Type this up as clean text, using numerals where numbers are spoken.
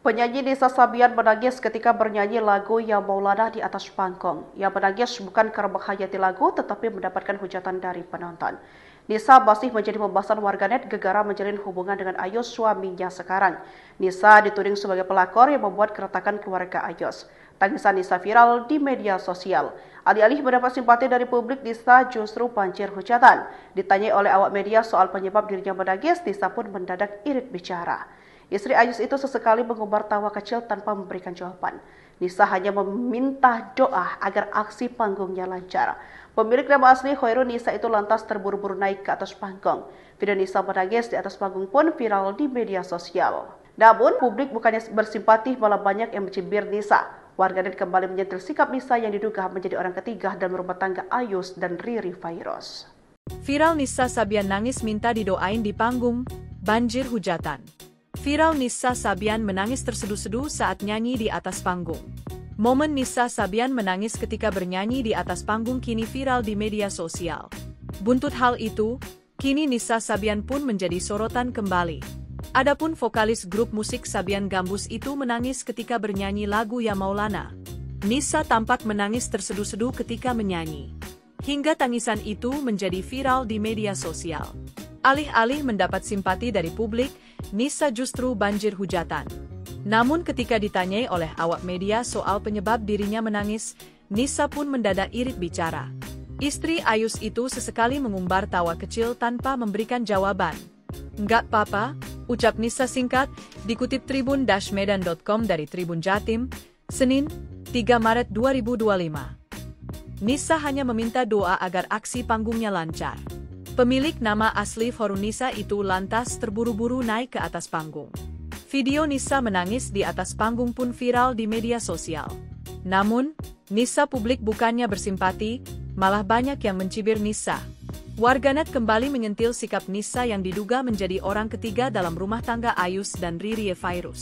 Penyanyi Nisa Sabian menangis ketika bernyanyi lagu Ya Maulana di atas panggung. Ia menangis bukan karena menghayati lagu, tetapi mendapatkan hujatan dari penonton. Nisa masih menjadi pembahasan warganet gegara menjalin hubungan dengan Ayus suaminya sekarang. Nisa dituding sebagai pelakor yang membuat keretakan keluarga Ayus. Tangisan Nisa viral di media sosial. Alih-alih mendapat simpati dari publik, Nisa justru banjir hujatan. Ditanyai oleh awak media soal penyebab dirinya menangis, Nisa pun mendadak irit bicara. Istri Ayus itu sesekali mengumbar tawa kecil tanpa memberikan jawaban. Nisa hanya meminta doa agar aksi panggungnya lancar. Pemilik nama asli Khairul Nisa itu lantas terburu-buru naik ke atas panggung. Video Nisa menangis di atas panggung pun viral di media sosial. Namun, publik bukannya bersimpati, malah banyak yang mencibir Nisa. Warganet kembali menyentil sikap Nisa yang diduga menjadi orang ketiga dalam rumah tangga Ayus dan Riri Fairoz. Viral Nisa Sabian nangis minta didoain di panggung, banjir hujatan. Viral Nisa Sabian menangis terseduh-seduh saat nyanyi di atas panggung. Momen Nisa Sabian menangis ketika bernyanyi di atas panggung kini viral di media sosial. Buntut hal itu, kini Nisa Sabian pun menjadi sorotan kembali. Adapun vokalis grup musik Sabian Gambus itu menangis ketika bernyanyi lagu Ya Maulana. Nisa tampak menangis terseduh-seduh ketika menyanyi. Hingga tangisan itu menjadi viral di media sosial. Alih-alih mendapat simpati dari publik, Nisa justru banjir hujatan. Namun ketika ditanyai oleh awak media soal penyebab dirinya menangis, Nisa pun mendadak irit bicara. Istri Ayus itu sesekali mengumbar tawa kecil tanpa memberikan jawaban. "Nggak apa-apa," ucap Nisa singkat, dikutip tribun-medan.com dari Tribun Jatim, Senin, 3 Maret 2025. Nisa hanya meminta doa agar aksi panggungnya lancar. Pemilik nama asli Khairul Nisa itu lantas terburu-buru naik ke atas panggung. Video Nisa menangis di atas panggung pun viral di media sosial. Namun, Nisa publik bukannya bersimpati, malah banyak yang mencibir Nisa. Warganet kembali menyentil sikap Nisa yang diduga menjadi orang ketiga dalam rumah tangga Ayus dan Riri Fairoz.